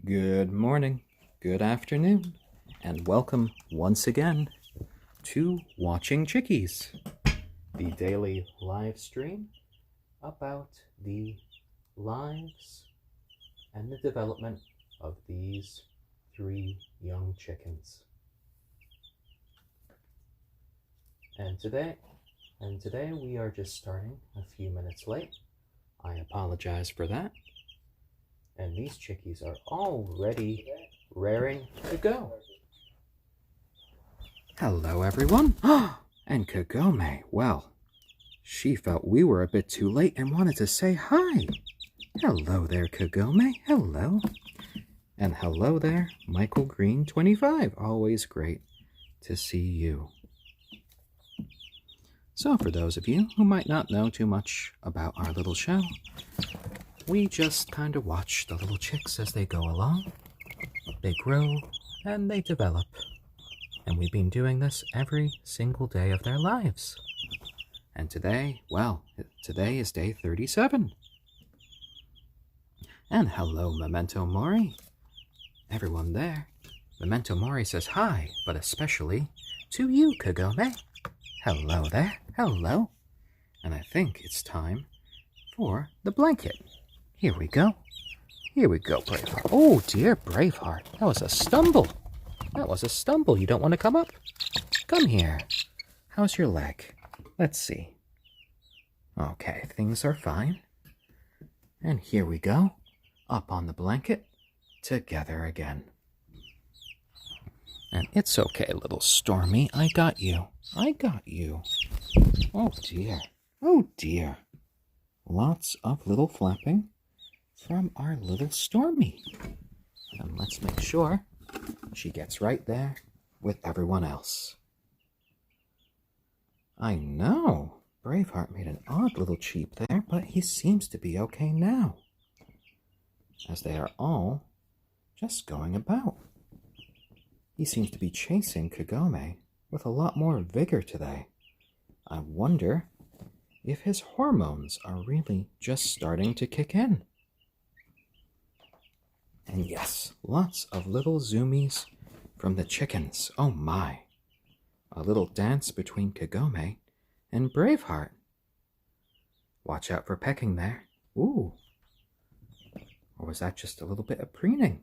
Good morning, good afternoon, and welcome once again to Watching Chickies, the daily live stream about the lives and the development of these three young chickens. And today we are just starting a few minutes late. I apologize for that. And these chickies are already raring to go. Hello, everyone. And Kagome, well, she felt we were a bit too late and wanted to say hi. Hello there, Kagome. Hello. And hello there, Michael Green 25. Always great to see you. So for those of you who might not know too much about our little show, we just kind of watch the little chicks as they go along. They grow and they develop. And we've been doing this every single day of their lives. And today, well, today is day 37. And hello, Memento Mori. Everyone there. Memento Mori says hi, but especially to you, Kagome. Hello there. Hello. And I think it's time for the blanket. Here we go. Here we go, Braveheart. Oh, dear Braveheart. That was a stumble. That was a stumble. You don't want to come up? Come here. How's your leg? Let's see. Okay, things are fine. And here we go. Up on the blanket. Together again. And it's okay, little Stormy. I got you. I got you. Oh, dear. Oh, dear. Lots of little flapping from our little Stormy. And let's make sure she gets right there with everyone else. I know, Braveheart made an odd little cheep there, but he seems to be okay now, as they are all just going about. He seems to be chasing Kagome with a lot more vigor today. I wonder if his hormones are really just starting to kick in. And yes, lots of little zoomies from the chickens. Oh my. A little dance between Kagome and Braveheart. Watch out for pecking there. Ooh. Or was that just a little bit of preening?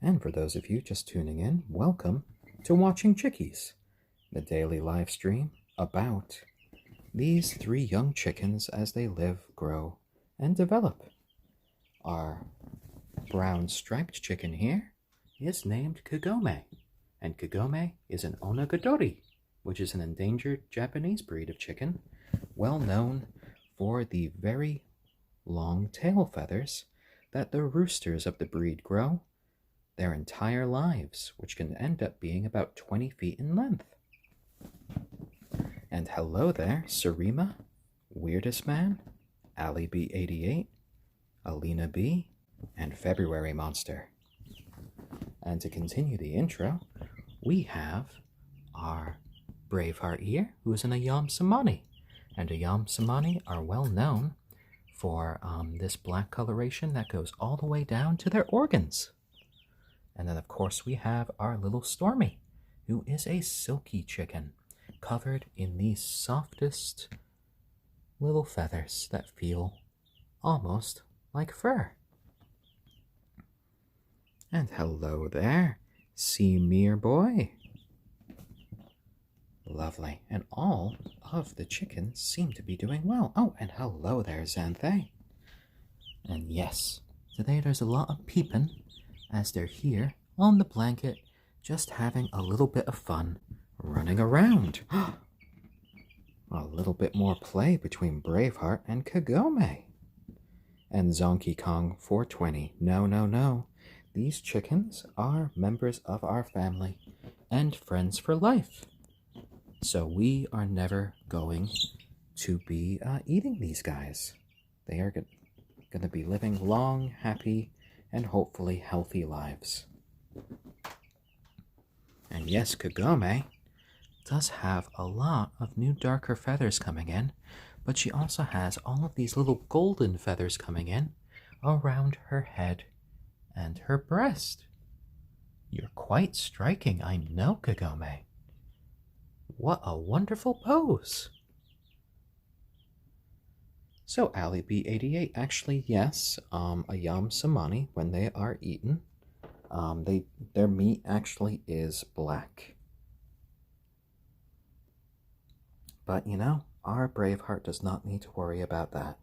And for those of you just tuning in, welcome to Watching Chickies, the daily live stream about these three young chickens as they live, grow, and develop. Our brown striped chicken here is named Kagome, and Kagome is an onagadori, which is an endangered Japanese breed of chicken, well known for the very long tail feathers that the roosters of the breed grow their entire lives, which can end up being about 20 feet in length. And hello there, Sarima, Weirdest Man, Ali B88, Alina B, and February Monster. And to continue the intro, we have our Braveheart here, who is an ayam cemeni. And ayam cemeni are well known for this black coloration that goes all the way down to their organs. And then, of course, we have our little Stormy, who is a silky chicken, covered in the softest little feathers that feel almost like fur. And hello there, Seamere Boy. Lovely. And all of the chickens seem to be doing well. Oh, and hello there, Xanthe. And yes, today there's a lot of peeping as they're here on the blanket, just having a little bit of fun running around. A little bit more play between Braveheart and Kagome. And Zonky Kong 420. No, no, no. These chickens are members of our family and friends for life. So we are never going to be eating these guys. They are going to be living long, happy, and hopefully healthy lives. And yes, Kagome does have a lot of new darker feathers coming in, but she also has all of these little golden feathers coming in around her head and her breast. You're quite striking, I know, Kagome. What a wonderful pose! So, Ali B88, actually, yes, ayam cemeni, when they are eaten, their meat actually is black. But you know, our Braveheart does not need to worry about that.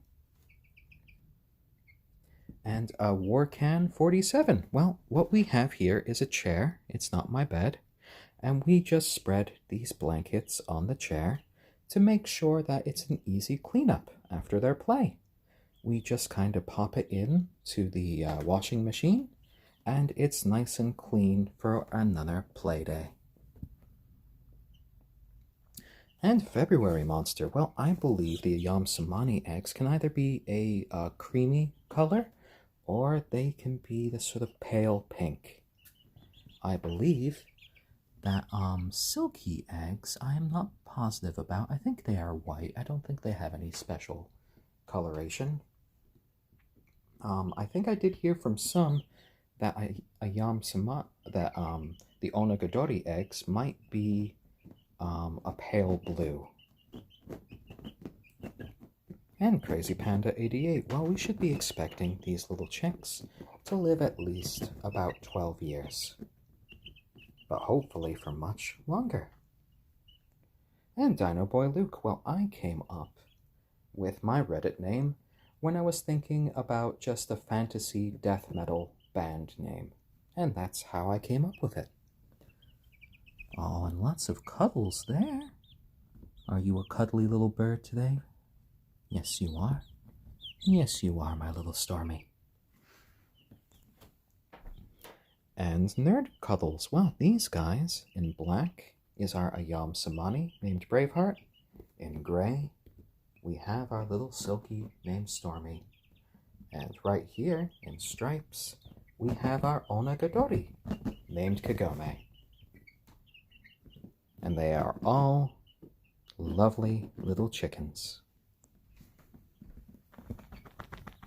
And a Warcan 47. Well, what we have here is a chair. It's not my bed. And we just spread these blankets on the chair to make sure that it's an easy cleanup after their play. We just kind of pop it in to the washing machine, and it's nice and clean for another play day. And February monster, well, I believe the ayam cemeni eggs can either be a creamy color or they can be the sort of pale pink. I believe that silkie eggs, I am not positive about. I think they are white. I don't think they have any special coloration. I think I did hear from some that ayam cemeni, that the onagadori eggs might be a pale blue. And Crazy Panda 88, well, we should be expecting these little chicks to live at least about 12 years. But hopefully for much longer. And Dino Boy Luke, well, I came up with my Reddit name when I was thinking about just a fantasy death metal band name. And that's how I came up with it. Oh, and lots of cuddles there. Are you a cuddly little bird today? Yes, you are. Yes, you are, my little Stormy. And Nerd Cuddles. Well, these guys in black is our ayam cemeni named Braveheart. In gray, we have our little silkie named Stormy. And right here in stripes, we have our onagadori named Kagome. And they are all lovely little chickens.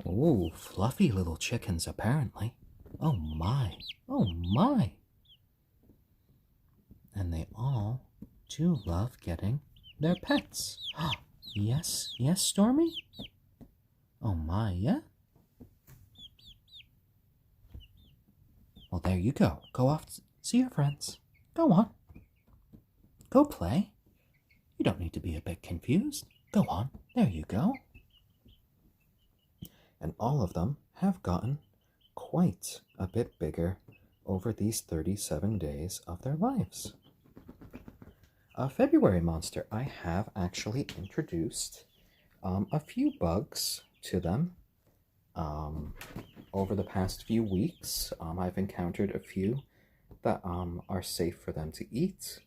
Ooh, fluffy little chickens, apparently. Oh my, oh my. And they all do love getting their pets. Yes, yes, Stormy? Oh my, yeah? Well, there you go. Go off to see your friends. Go on. Go play. You don't need to be a bit confused. Go on. There you go. And all of them have gotten quite a bit bigger over these 37 days of their lives. February monster, I have actually introduced a few bugs to them over the past few weeks. I've encountered a few that are safe for them to eat,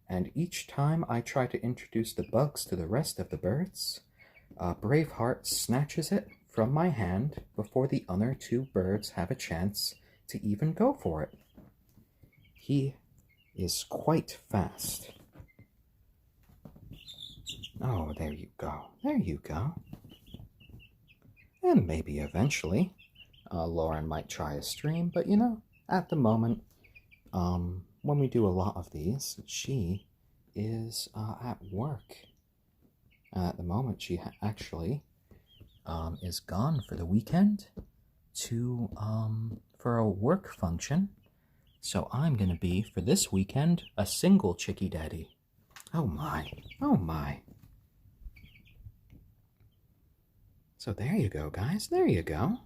and each time I try to introduce the bugs to the rest of the birds, Braveheart snatches it from my hand before the other two birds have a chance to even go for it. He is quite fast. Oh, there you go. There you go. And maybe eventually, Lauren might try a stream, but you know, at the moment, when we do a lot of these, she is at work. At the moment, she actually is gone for the weekend to for a work function. So I'm gonna be, for this weekend, a single chickie daddy. Oh my, oh my. So there you go, guys, there you go.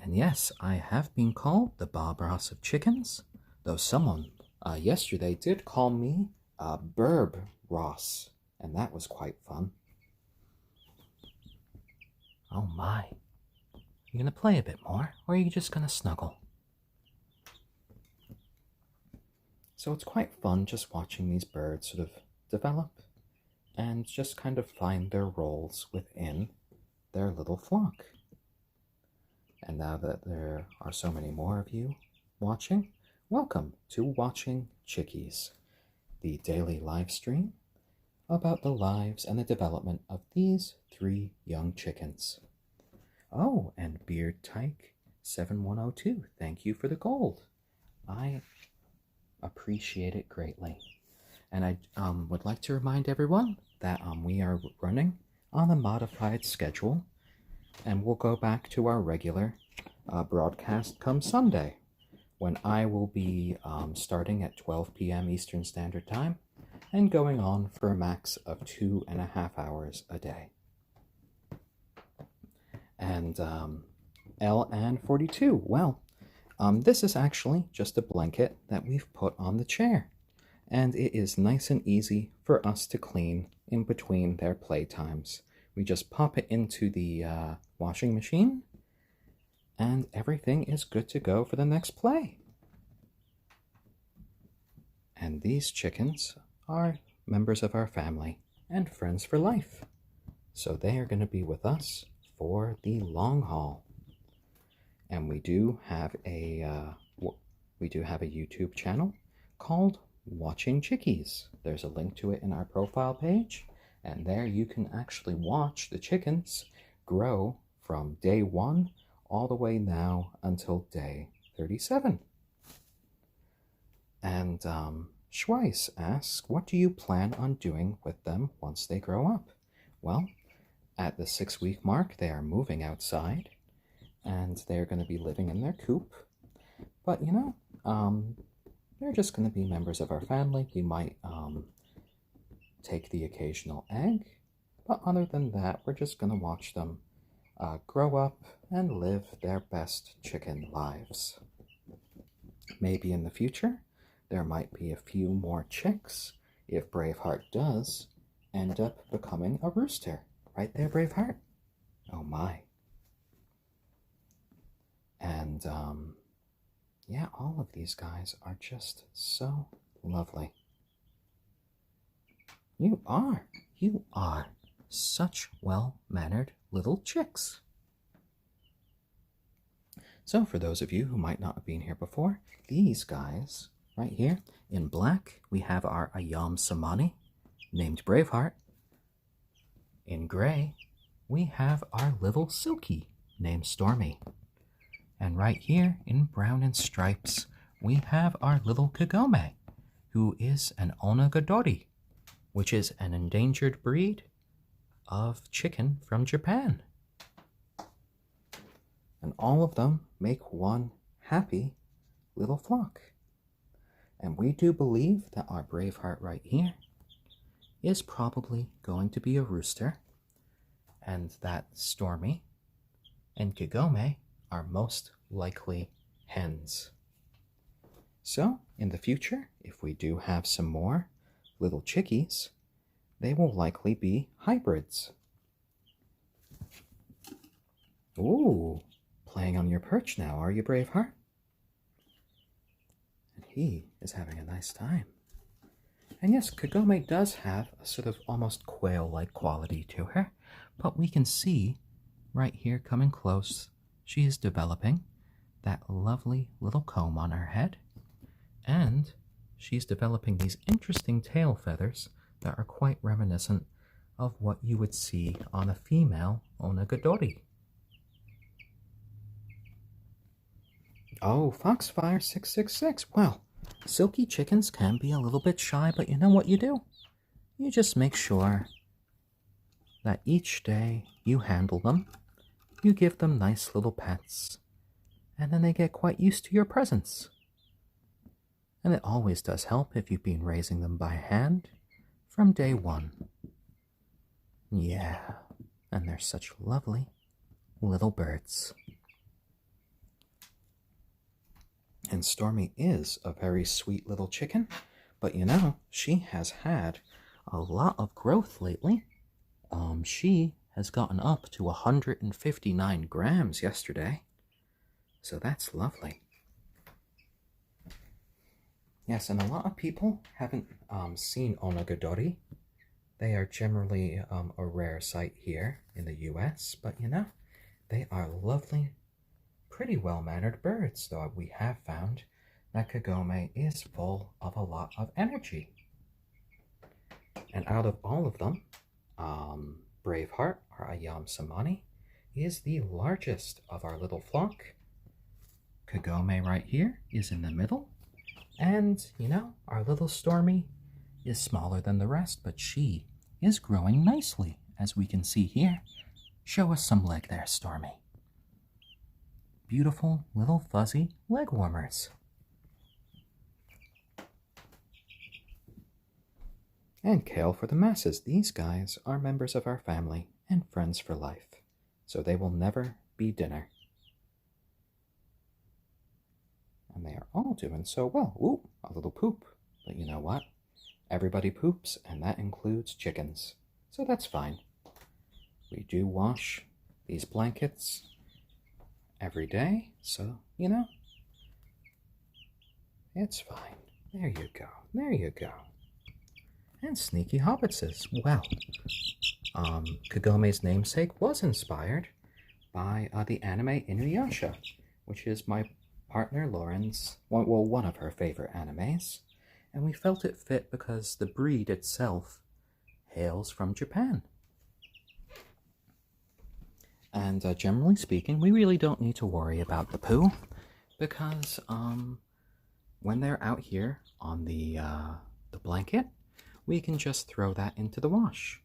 And yes, I have been called the Bob Ross of chickens, though someone yesterday did call me Burb Ross, and that was quite fun. Oh my. You gonna play a bit more, or are you just gonna snuggle? So it's quite fun just watching these birds sort of develop and just kind of find their roles within their little flock. And now that there are so many more of you watching, welcome to Watching Chickies, the daily live stream about the lives and the development of these 3 young chickens. Oh, and Beard Tyke 7102, thank you for the gold. I appreciate it greatly. And I would like to remind everyone that we are running on a modified schedule, and we'll go back to our regular broadcast come Sunday, when I will be starting at 12 p.m. Eastern Standard Time and going on for a max of 2.5 hours a day. And LN42, well, this is actually just a blanket that we've put on the chair, and it is nice and easy for us to clean in between their playtimes. We just pop it into the washing machine, and everything is good to go for the next play. And these chickens are members of our family and friends for life, so they are going to be with us for the long haul. And we do have a YouTube channel called Watching Chickies. There's a link to it in our profile page, and there you can actually watch the chickens grow from day 1 all the way now until day 37. And Schweiss asks, what do you plan on doing with them once they grow up? Well, at the 6-week mark, they are moving outside, and they're going to be living in their coop. But, they're just going to be members of our family. We might take the occasional egg, but other than that, we're just going to watch them grow up and live their best chicken lives. Maybe in the future, there might be a few more chicks if Braveheart does end up becoming a rooster. Right there, Braveheart? Oh my. And, yeah, all of these guys are just so lovely. You are such well-mannered little chicks. So for those of you who might not have been here before, these guys right here in black, we have our ayam cemeni, named Braveheart. In gray, we have our little silkie, named Stormy. And right here in brown and stripes, we have our little Kagome, who is an onagadori, which is an endangered breed of chicken from Japan. And all of them make one happy little flock. And we do believe that our Braveheart right here is probably going to be a rooster, and that Stormy and Kagome are most likely hens. So, in the future, if we do have some more little chickies, they will likely be hybrids. Ooh, playing on your perch now, are you, Braveheart? And he is having a nice time. And yes, Kagome does have a sort of almost quail-like quality to her, but we can see right here coming close, she is developing that lovely little comb on her head, and she's developing these interesting tail feathers that are quite reminiscent of what you would see on a female onagadori. Oh, Foxfire 666. Well, silky chickens can be a little bit shy, but you know what you do? You just make sure that each day you handle them, you give them nice little pets, and then they get quite used to your presence. And it always does help if you've been raising them by hand from day 1. Yeah, and they're such lovely little birds. And Stormy is a very sweet little chicken, but she has had a lot of growth lately. She has gotten up to 159 grams yesterday, so that's lovely. Yes, and a lot of people haven't seen onagadori. They are generally a rare sight here in the US, but they are lovely, pretty well-mannered birds, though we have found that Kagome is full of a lot of energy. And out of all of them, Braveheart, our ayam cemeni, is the largest of our little flock. Kagome right here is in the middle. And, our little Stormy is smaller than the rest, but she is growing nicely, as we can see here. Show us some leg there, Stormy. Beautiful little fuzzy leg warmers. And kale for the masses. These guys are members of our family and friends for life, so they will never be dinner. And they are all doing so well. Ooh, a little poop. But you know what? Everybody poops, and that includes chickens. So that's fine. We do wash these blankets every day, so, it's fine. There you go. There you go. And sneaky hobbitses. Well, Kagome's namesake was inspired by the anime Inuyasha, which is my partner Lauren's, one of her favorite animes, and we felt it fit because the breed itself hails from Japan. And generally speaking, we really don't need to worry about the poo, because when they're out here on the blanket, we can just throw that into the wash.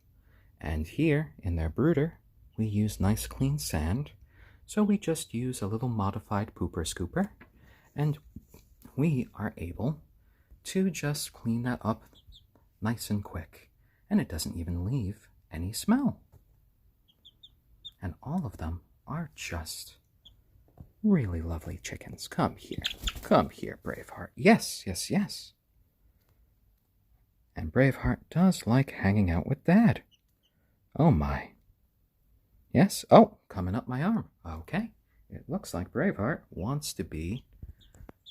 And here in their brooder, we use nice clean sand, so we just use a little modified pooper scooper, and we are able to just clean that up nice and quick, and it doesn't even leave any smell. And all of them are just really lovely chickens. Come here, Braveheart. Yes, yes, yes. And Braveheart does like hanging out with Dad. Oh my. Yes, oh, coming up my arm. Okay, it looks like Braveheart wants to be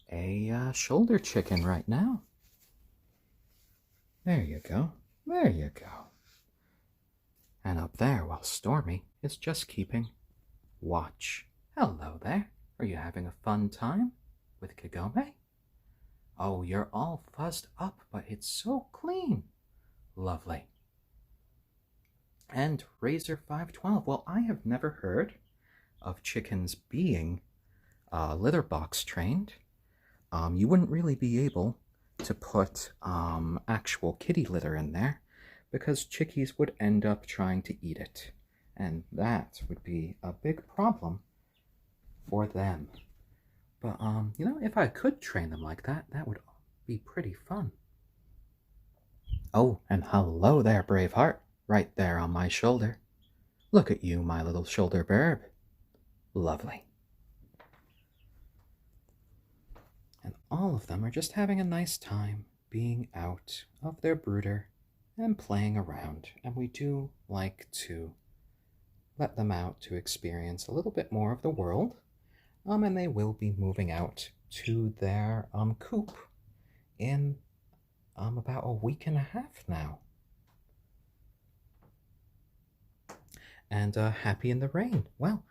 a shoulder chicken right now. There you go, there you go. And up there, while Stormy is just keeping watch. Hello there. Are you having a fun time with Kagome? Oh, you're all fuzzed up, but it's so clean. Lovely. And Razor 512. Well, I have never heard of chickens being litter box trained. You wouldn't really be able to put actual kitty litter in there, because chickies would end up trying to eat it, and that would be a big problem for them. But, if I could train them like that, that would be pretty fun. Oh, and hello there, Braveheart, right there on my shoulder. Look at you, my little shoulder bird. Lovely. And all of them are just having a nice time being out of their brooder and playing around, and we do like to let them out to experience a little bit more of the world, and they will be moving out to their coop in about a week and a half now. And Happy in the Rain, well,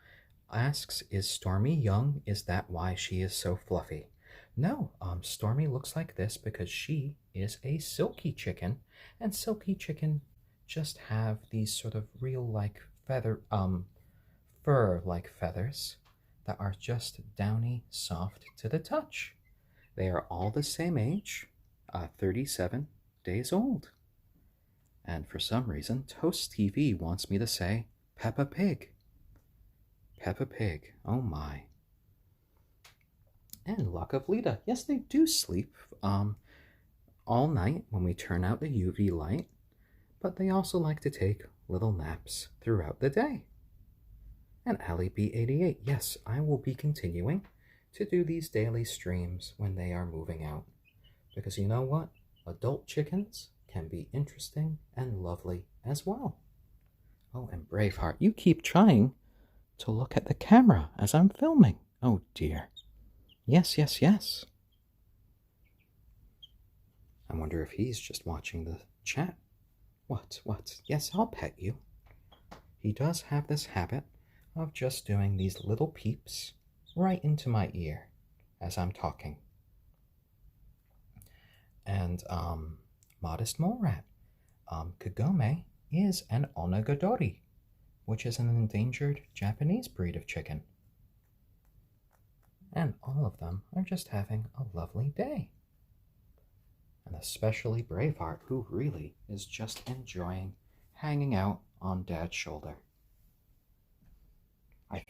asks, is Stormy young? Is that why she is so fluffy? No, Stormy looks like this because she is a silky chicken, and silky chicken just have these sort of real like fur like feathers that are just downy, soft to the touch. They are all the same age, 37 days old. And for some reason, Toast TV wants me to say Peppa Pig. Peppa Pig, oh my. And Luck of Lita, yes, they do sleep all night when we turn out the UV light, but they also like to take little naps throughout the day. And Allie B88, yes, I will be continuing to do these daily streams when they are moving out, because you know what? Adult chickens can be interesting and lovely as well. Oh, and Braveheart, you keep trying to look at the camera as I'm filming. Oh dear. Yes, yes, yes. I wonder if he's just watching the chat. What? Yes, I'll pet you. He does have this habit of just doing these little peeps right into my ear as I'm talking. And Modest Mole Rat, Kagome is an onagadori, which is an endangered Japanese breed of chicken. And all of them are just having a lovely day. And especially Braveheart, who really is just enjoying hanging out on Dad's shoulder.